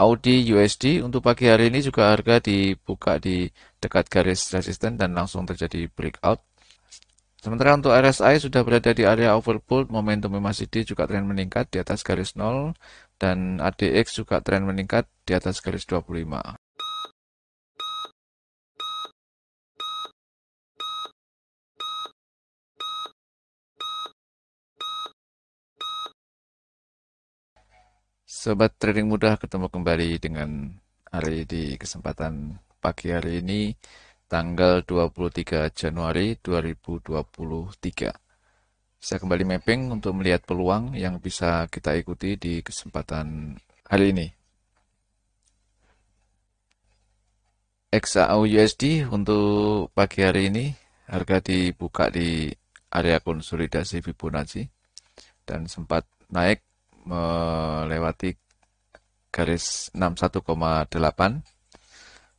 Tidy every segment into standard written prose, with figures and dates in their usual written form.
Audi USD untuk pagi hari ini juga harga dibuka di dekat garis resisten dan langsung terjadi breakout. Sementara untuk RSI sudah berada di area overbought, momentum MACD juga tren meningkat di atas garis 0 dan ADX juga tren meningkat di atas garis 25. Sobat trading mudah, ketemu kembali dengan Ari di kesempatan pagi hari ini tanggal 23 Januari 2023. Saya kembali mapping untuk melihat peluang yang bisa kita ikuti di kesempatan hari ini. XAU USD untuk pagi hari ini harga dibuka di area konsolidasi Fibonacci dan sempat naik melewati garis 61,8.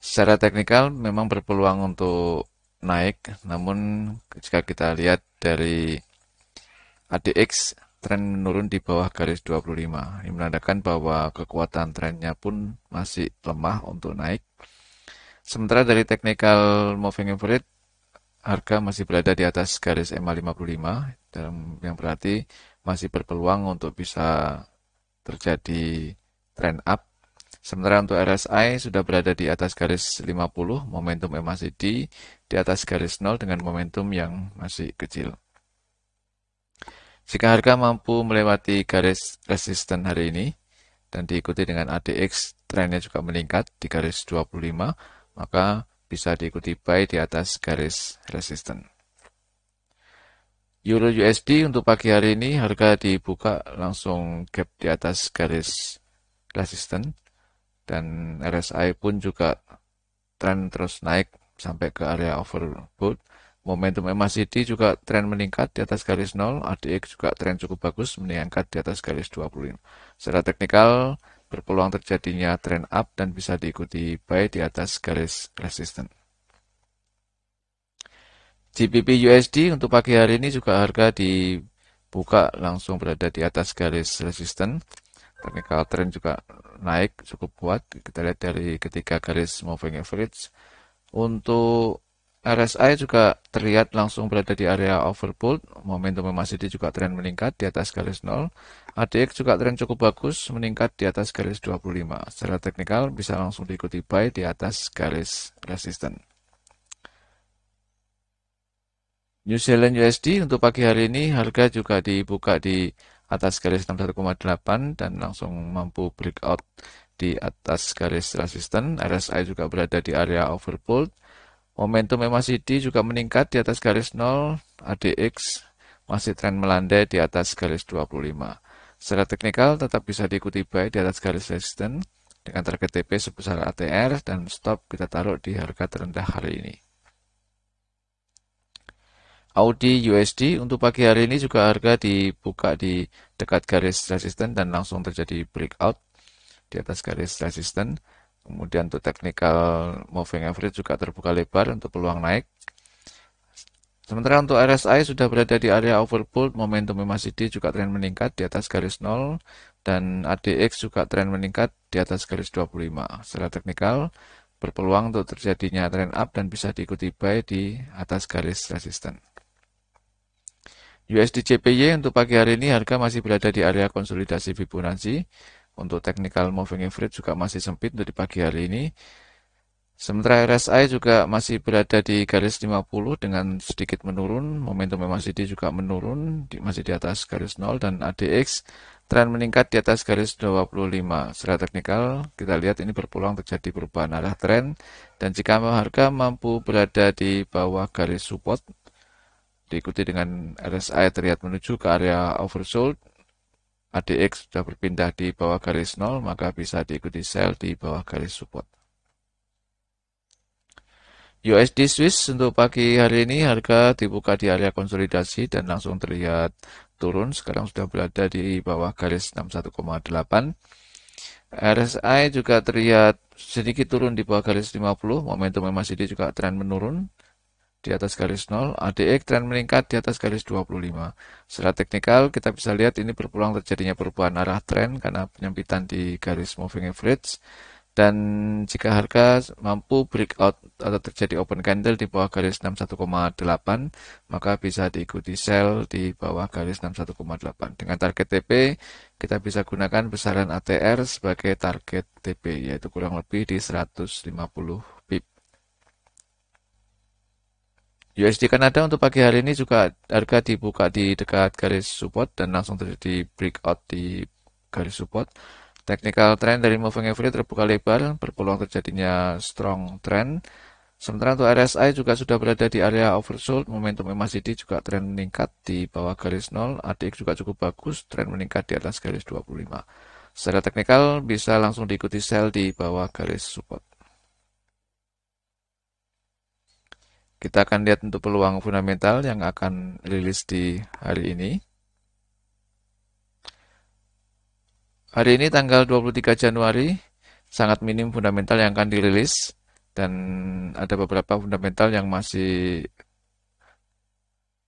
Secara teknikal memang berpeluang untuk naik, namun jika kita lihat dari ADX tren menurun di bawah garis 25. Ini menandakan bahwa kekuatan trennya pun masih lemah untuk naik. Sementara dari technical moving average harga masih berada di atas garis MA55 yang berarti masih berpeluang untuk bisa terjadi trend up. Sementara untuk RSI sudah berada di atas garis 50, momentum MACD di atas garis 0 dengan momentum yang masih kecil. Jika harga mampu melewati garis resisten hari ini dan diikuti dengan ADX trennya juga meningkat di garis 25, maka bisa diikuti buy di atas garis resisten. Euro USD untuk pagi hari ini harga dibuka langsung gap di atas garis resisten dan RSI pun juga tren terus naik sampai ke area overbought. Momentum MACD juga tren meningkat di atas garis 0, ADX juga tren cukup bagus meningkat di atas garis 25. Secara teknikal berpeluang terjadinya tren up dan bisa diikuti buy di atas garis resisten. GBP USD untuk pagi hari ini juga harga dibuka langsung berada di atas garis resisten. Technical trend juga naik cukup kuat. Kita lihat dari ketiga garis moving average. Untuk RSI juga terlihat langsung berada di area overbought. Momentum MACD juga tren meningkat di atas garis 0. ADX juga tren cukup bagus meningkat di atas garis 25. Secara teknikal bisa langsung diikuti buy di atas garis resisten. New Zealand USD untuk pagi hari ini harga juga dibuka di atas garis 61,8 dan langsung mampu breakout di atas garis resisten. RSI juga berada di area overbought. Momentum MACD juga meningkat di atas garis 0. ADX masih tren melandai di atas garis 25. Secara teknikal tetap bisa diikuti buy di atas garis resisten dengan target TP sebesar ATR dan stop kita taruh di harga terendah hari ini. Audi USD untuk pagi hari ini juga harga dibuka di dekat garis resisten dan langsung terjadi breakout di atas garis resisten. Kemudian untuk technical moving average juga terbuka lebar untuk peluang naik. Sementara untuk RSI sudah berada di area overbought, momentum MACD juga tren meningkat di atas garis 0 dan ADX juga tren meningkat di atas garis 25. Secara teknikal berpeluang untuk terjadinya tren up dan bisa diikuti buy di atas garis resisten. USD JPY untuk pagi hari ini harga masih berada di area konsolidasi Fibonacci. Untuk technical moving average juga masih sempit untuk di pagi hari ini. Sementara RSI juga masih berada di garis 50 dengan sedikit menurun. Momentum MACD juga menurun, masih di atas garis 0 dan ADX tren meningkat di atas garis 25. Secara teknikal kita lihat ini berpeluang terjadi perubahan arah tren dan jika harga mampu berada di bawah garis support diikuti dengan RSI terlihat menuju ke area oversold, ADX sudah berpindah di bawah garis 0, maka bisa diikuti sell di bawah garis support. USD Swiss untuk pagi hari ini harga dibuka di area konsolidasi dan langsung terlihat turun. Sekarang sudah berada di bawah garis 61,8. RSI juga terlihat sedikit turun di bawah garis 50. Momentum MACD juga tren menurun di atas garis 0, ADX tren meningkat di atas garis 25. Secara teknikal kita bisa lihat ini berpeluang terjadinya perubahan arah tren karena penyempitan di garis moving average. Dan jika harga mampu breakout atau terjadi open candle di bawah garis 61,8, maka bisa diikuti sell di bawah garis 61,8. Dengan target TP, kita bisa gunakan besaran ATR sebagai target TP, yaitu kurang lebih di 150 pip. USD Kanada untuk pagi hari ini juga harga dibuka di dekat garis support dan langsung terjadi breakout di garis support. Technical trend dari moving average terbuka lebar, berpeluang terjadinya strong trend. Sementara untuk RSI juga sudah berada di area oversold, momentum MACD juga tren meningkat di bawah garis 0, ADX juga cukup bagus, tren meningkat di atas garis 25. Secara teknikal bisa langsung diikuti sell di bawah garis support. Kita akan lihat untuk peluang fundamental yang akan rilis di hari ini. Hari ini tanggal 23 Januari, sangat minim fundamental yang akan dirilis dan ada beberapa fundamental yang masih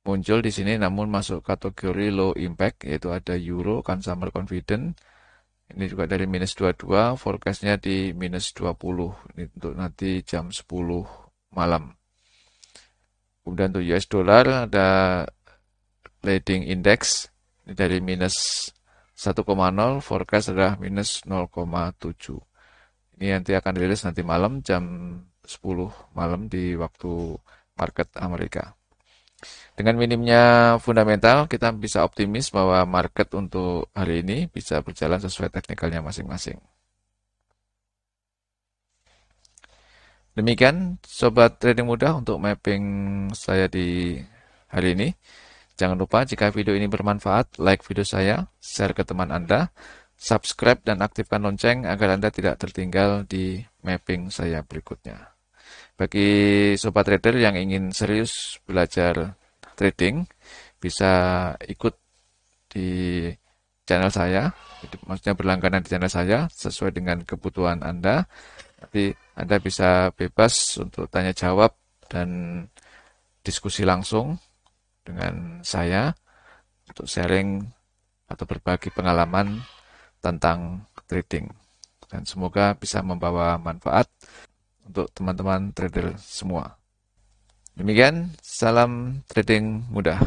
muncul di sini namun masuk kategori low impact, yaitu ada Euro Consumer Confidence. Ini juga dari minus 22, forecastnya di minus 20. Ini untuk nanti jam 10 malam. Kemudian untuk US dollar ada leading index ini dari minus 1,0, forecast adalah minus 0,7. Ini nanti akan rilis nanti malam jam 10 malam di waktu market Amerika. Dengan minimnya fundamental, kita bisa optimis bahwa market untuk hari ini bisa berjalan sesuai teknikalnya masing-masing. Demikian, sobat trading mudah untuk mapping saya di hari ini. Jangan lupa jika video ini bermanfaat, like video saya, share ke teman Anda, subscribe dan aktifkan lonceng agar Anda tidak tertinggal di mapping saya berikutnya. Bagi sobat trader yang ingin serius belajar trading, bisa ikut di channel saya, maksudnya berlangganan di channel saya sesuai dengan kebutuhan Anda. Nanti Anda bisa bebas untuk tanya jawab dan diskusi langsung dengan saya untuk sharing atau berbagi pengalaman tentang trading. Dan semoga bisa membawa manfaat untuk teman-teman trader semua. Demikian, salam trading mudah.